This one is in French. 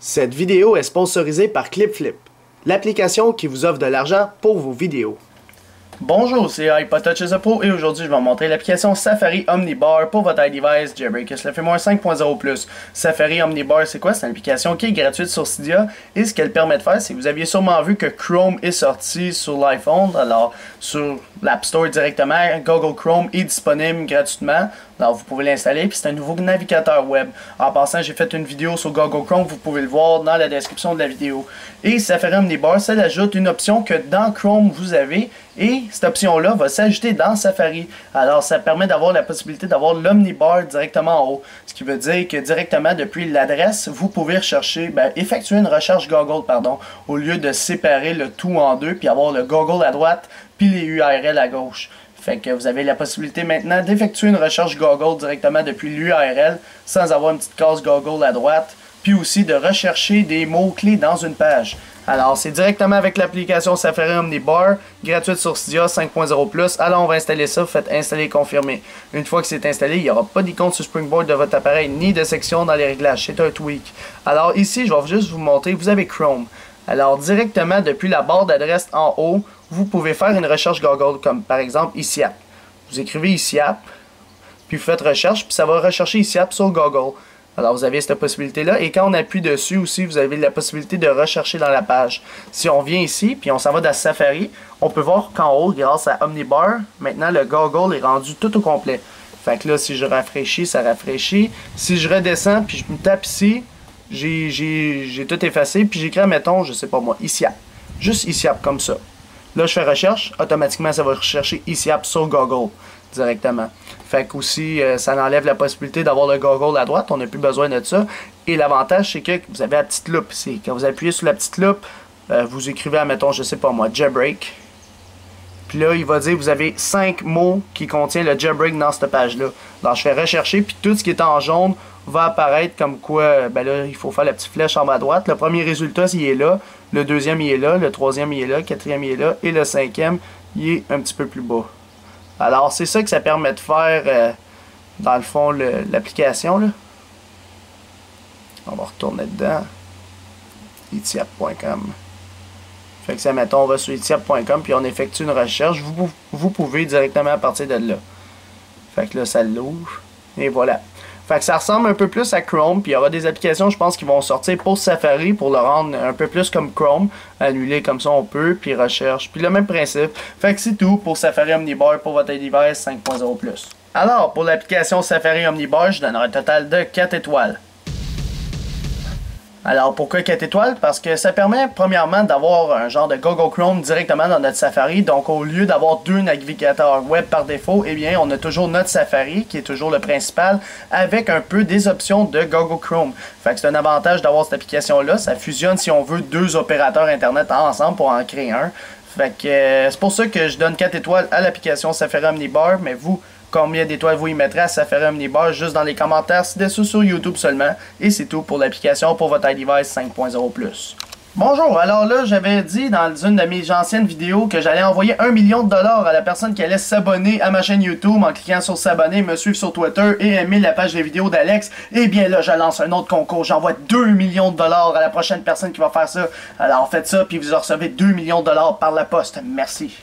Cette vidéo est sponsorisée par ClipFlip, l'application qui vous offre de l'argent pour vos vidéos. Bonjour, c'est iPodTouch Pro et aujourd'hui je vais vous montrer l'application Safari Omnibar pour votre iDevice Jailbreak SLFM 5.0+. Safari Omnibar, c'est quoi? C'est une application qui est gratuite sur Cydia et ce qu'elle permet de faire, c'est que vous aviez sûrement vu que Chrome est sorti sur l'iPhone, alors sur l'App Store directement, Google Chrome est disponible gratuitement. Alors vous pouvez l'installer, puis c'est un nouveau navigateur web. En passant, j'ai fait une vidéo sur Google Chrome, vous pouvez le voir dans la description de la vidéo. Et Safari Omnibar, ça ajoute une option que dans Chrome vous avez, et cette option-là va s'ajouter dans Safari. Alors ça permet d'avoir la possibilité d'avoir l'Omnibar directement en haut. Ce qui veut dire que directement depuis l'adresse, vous pouvez rechercher, effectuer une recherche Google, au lieu de séparer le tout en deux, puis avoir le Google à droite, puis les URL à gauche. Fait que vous avez la possibilité maintenant d'effectuer une recherche Google directement depuis l'URL sans avoir une petite case Google à droite, puis aussi de rechercher des mots-clés dans une page. Alors c'est directement avec l'application Safari Omnibar, gratuite sur Cydia 5.0+. Alors on va installer ça, faites installer et confirmer. Une fois que c'est installé, il n'y aura pas d'icône sur Springboard de votre appareil ni de section dans les réglages, c'est un tweak. Alors ici, je vais juste vous montrer, vous avez Chrome. Alors directement depuis la barre d'adresse en haut, vous pouvez faire une recherche Google, comme par exemple ICIAP. Vous écrivez ICIAP, puis vous faites recherche, puis ça va rechercher ICIAP sur Google. Alors vous avez cette possibilité-là, et quand on appuie dessus aussi, vous avez la possibilité de rechercher dans la page. Si on vient ici, puis on s'en va dans Safari, on peut voir qu'en haut, grâce à Omnibar, maintenant le Google est rendu tout au complet. Fait que là, si je rafraîchis, ça rafraîchit. Si je redescends, puis je me tape ici, j'ai tout effacé, puis j'écris, mettons, je sais pas moi, ICIAP. Juste ICIAP comme ça. Là, je fais recherche, automatiquement, ça va rechercher ICIAP sur Google directement. Fait que aussi, ça enlève la possibilité d'avoir le Google à droite, on n'a plus besoin de ça. Et l'avantage, c'est que vous avez la petite loupe ici. Quand vous appuyez sur la petite loupe, vous écrivez, mettons, je sais pas moi, Jailbreak. Puis là, il va dire, vous avez 5 mots qui contiennent le Jailbreak dans cette page-là. Alors, je fais rechercher, puis tout ce qui est en jaune va apparaître comme quoi, là, il faut faire la petite flèche en bas à droite. Le premier résultat, il est là. Le deuxième, il est là. Le troisième, il est là. Le quatrième, il est là. Et le cinquième, il est un petit peu plus bas. Alors, c'est ça que ça permet de faire, dans le fond, l'application. On va retourner dedans. itiap.com. Fait que ça, mettons, on va sur itiap.com, puis on effectue une recherche. Vous pouvez directement à partir de là. Fait que là, ça l'ouvre. Et voilà. Fait que ça ressemble un peu plus à Chrome, puis il y aura des applications, je pense, qui vont sortir pour Safari, pour le rendre un peu plus comme Chrome, annuler comme ça on peut, puis recherche, puis le même principe. Fait que c'est tout pour Safari Omnibar pour votre iDevice 5.0+. Alors, pour l'application Safari Omnibar, je donnerai un total de 4 étoiles. Alors, pourquoi 4 étoiles? Parce que ça permet, premièrement, d'avoir un genre de Google Chrome directement dans notre Safari. Donc, au lieu d'avoir 2 navigateurs web par défaut, eh bien, on a toujours notre Safari, qui est toujours le principal, avec un peu des options de Google Chrome. Fait que c'est un avantage d'avoir cette application-là. Ça fusionne, si on veut, 2 opérateurs Internet ensemble pour en créer un. Fait que c'est pour ça que je donne 4 étoiles à l'application Safari Omnibar, mais vous, combien d'étoiles vous y mettrez à Safari Omnibar juste dans les commentaires ci-dessous sur YouTube seulement. Et c'est tout pour l'application pour votre iDevice 5.0+. Bonjour, alors là j'avais dit dans une de mes anciennes vidéos que j'allais envoyer $1 million à la personne qui allait s'abonner à ma chaîne YouTube en cliquant sur s'abonner, me suivre sur Twitter et aimer la page des vidéos d'Alex. Et bien là je lance un autre concours, j'envoie $2 millions à la prochaine personne qui va faire ça. Alors faites ça puis vous recevez $2 millions par la poste. Merci.